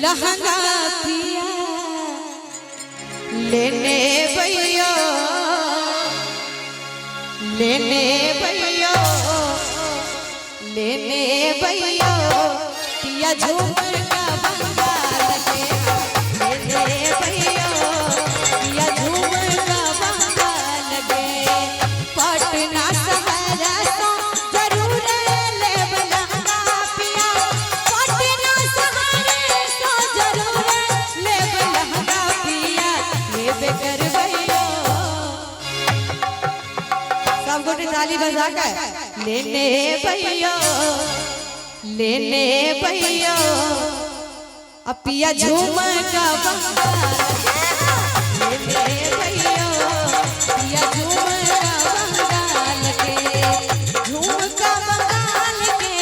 लहंगा पिया लेने भैया लेने भैया लेने भैया पिया झूमर का बंगाल के लेने भैया पिया झूमर का बंगाल के पटना सहारा तो जरूर ले लहंगा पिया पटना सहारे तो जरूर ले लहंगा पिया ये बेकर भैया सब गोटे ताली बजा के लेने भैया लेने भैया पिया झूमर का बंगाल लेने भैया पिया झूमर का बंगाल के झुमका बंगाल के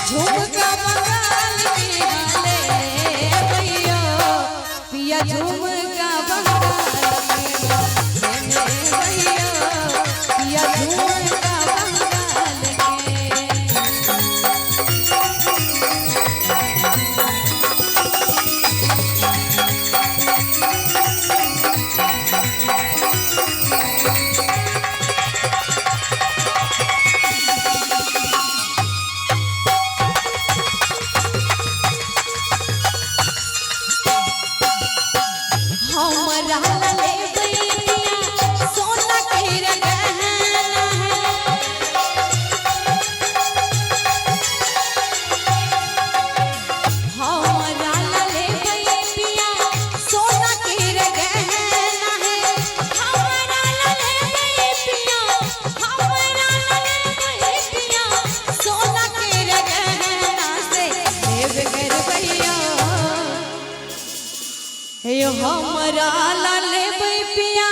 झुमका बंगाल के ले भैया पिया झुमका बंगाल के भैया पिया झुमका बंगाल के हमरा ले भैया सोना के गहना है हमरा ले भैया सोना के गहना है हमरा ले भैया सोना के गहना से देव कर भैया हे हमरा लाले पिया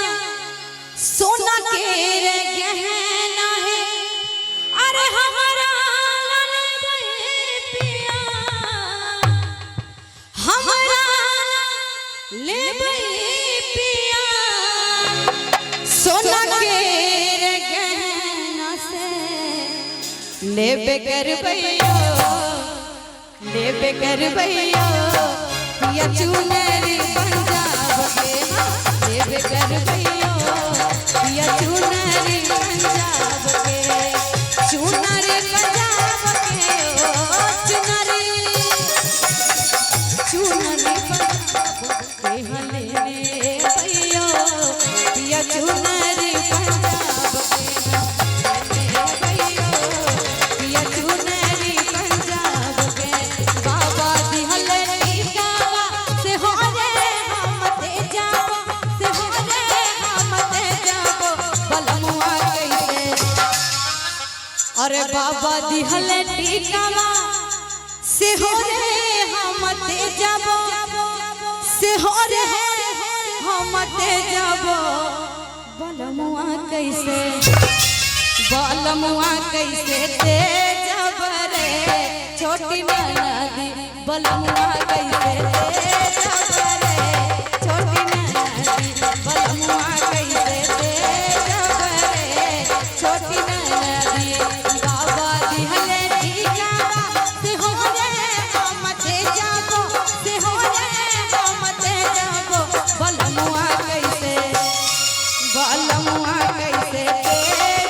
सोना के गहना है अरे हमरा लाले पिया हमरा ले पिया सोना के गहना से लेबे कर भैया लेबे कर भैया पिया चुनरी पंजाब के लेबे कर भैया पिया चुनरी पंजाब के चुनरी पंजाब के ओ चुनरी पंजाब के लेने भैया पिया चुनरी पंजाब के भैया पिया चुनरी पंजाब के बाबा दिहल टीकावा से हो रे हम ते जाबो से हो रे हम ते जाबो बलमुआ कैसे अरे बाबा दिहल टीकावा से हो रे हम ते जाबो से हो रे हम ते जाबो बलमुआ कैसे ते जब रे छोटी ननदी बलमुआ कैसे ते जब रे छोटी ननदी बलमुआ कैसे ते जब रे छोटी ननदी बाबा दिहले टीकावा से हो रे हम ते जाबो से हो रे हम ते जाबो बलमुआ कैसे ते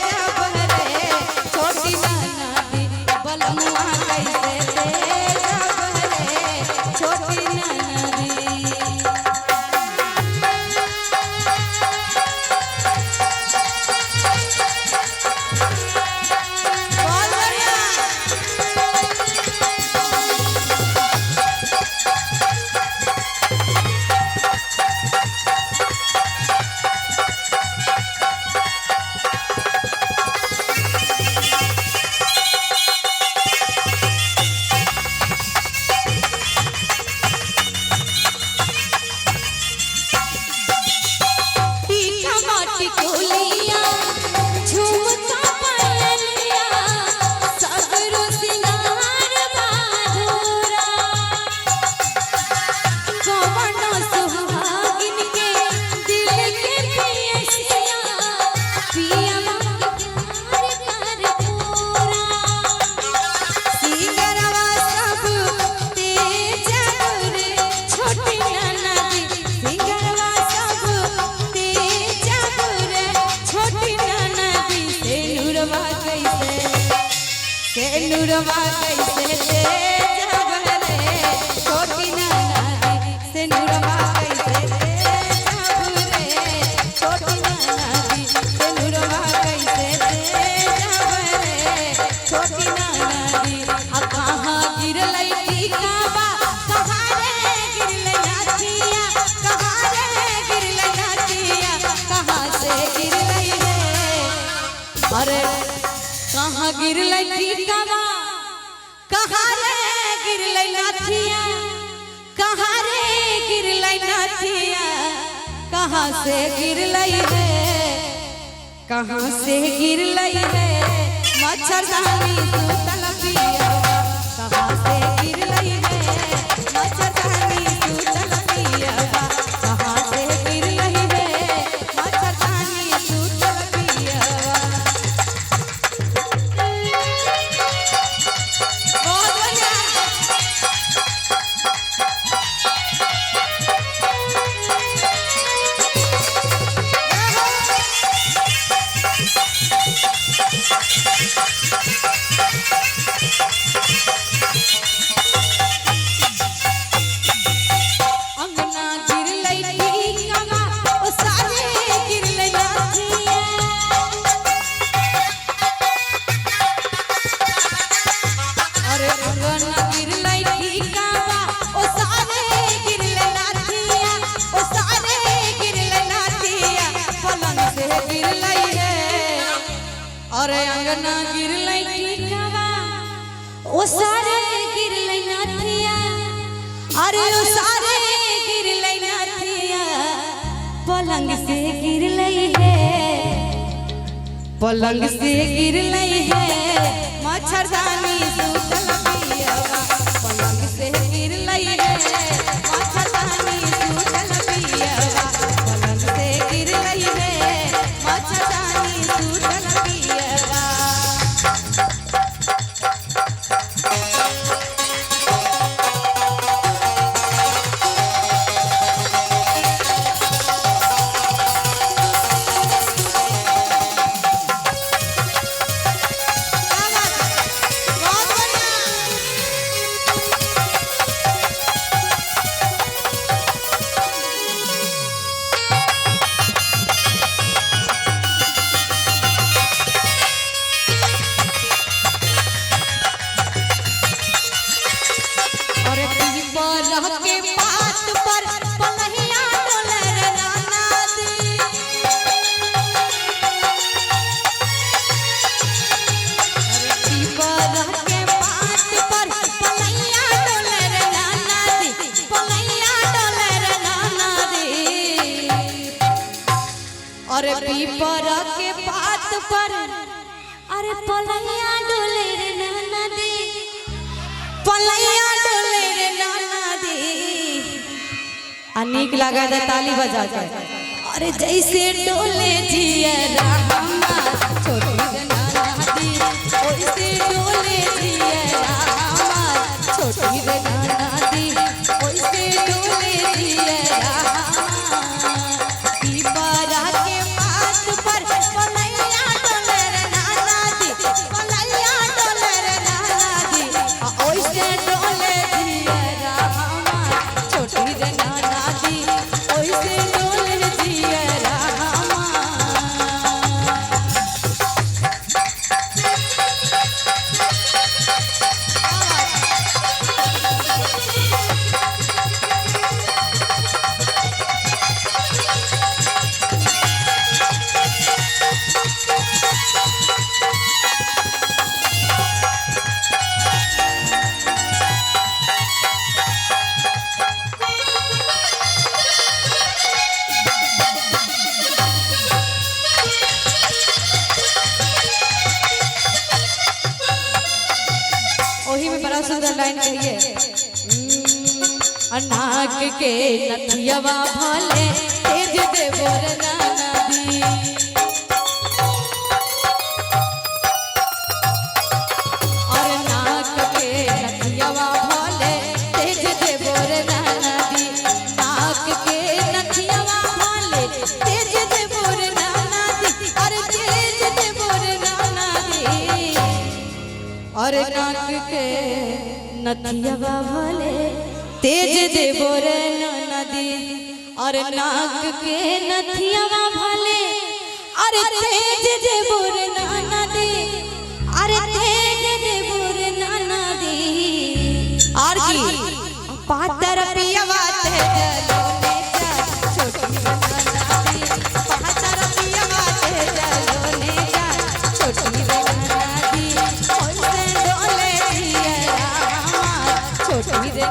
जब रे छोटी ननदी बलमुआ कैसे ते जब रे छोटी ननदी से नुरवा कैसे तेज बरे छोटी नदी से नुरवा कैसे तेज बरे छोटी नदी से नुरवा कैसे तेज बरे छोटी नदी आ कहाँ गिरलै टीकावा कहाँ रे गिरलै नाथिया कहाँ रे गिरलै नाथिया कहाँ से गिरलै रे अरे कहाँ गिरलै टीकावा कहाँ रे गिरलै नाथिया कहाँ रे गिरलै नाथिया कहाँ से गिरलै रे कहाँ से गिरलै रे मच्छरदानी सुतल पियवा कहाँ से गिरलै रे मच्छरदानी सुतल पियवा कहाँ से गिरलै रे मच्छरदानी सुतल पियवा बहुत बढ़िया अंगना गिरलै टीकावा ओ सारे गिरलै नाथिया अरे अंगना गिरलै टीकावा ओ सारे गिरलै नाथिया ओ सारे गिरलै नाथिया पलंग से गिरलै रे अरे अंगना गिरलै टीकावा ओ सारे गिरलै नाथिया अरे ओ सारे गिरलै नाथिया पलंग से गिरलै है पलंग से गिरलै है मच्छरदानी सुतल पियवा पलंग से गिरलै है मच्छरदानी सुतल पियवा पलंग से गिरलै है मच्छरदानी सुतल पियवा बहुत बढ़िया अरे पीपर के पात पर पलहिया डोलर नाना दी अरे पीपर के पात पर पलहिया डोलर नाना दी पलहिया डोलर नाना दी अरे पीपर के पात पर अरे पलहिया डोलर नाना दी पलैया डोले रे नाना दी आ नीक लागा दे ताली बजा के अरे जैसे डोले जिया रामा छोटी रे नाना दी ओइसे डोले जिया रामा छोटी रे नाना दी ओइसे डोले जिया रामा पीपरा के पात पर पलैया डोले रे नाना दी पलैया डोले रे नाना दी आ ओइसे डोले जिया रामा छोटी रे नाना दी ओइसे डोले जिया रामा ओही में बड़ा सुंदर लाइन कहिए नाक के नथियवा भले तेज देवो रे नाना दी और नाक के नथियवा भले तेज देवो रे नाना दी नाक के नथियवा भले तेज देवो रे नाना दी और तेज देवो रे नाना दी अरे नाक के नथिया भले तेज देबो रे नदी। अरे नाक के नथिया भले अरे तेज देबो रे नदी। अरे तेज देबो रे नदी। और की पातर पियवा तेज लोने जा छोटी नदी। पातर पियवा तेज लोने जा छोटी नदी। छोटी रे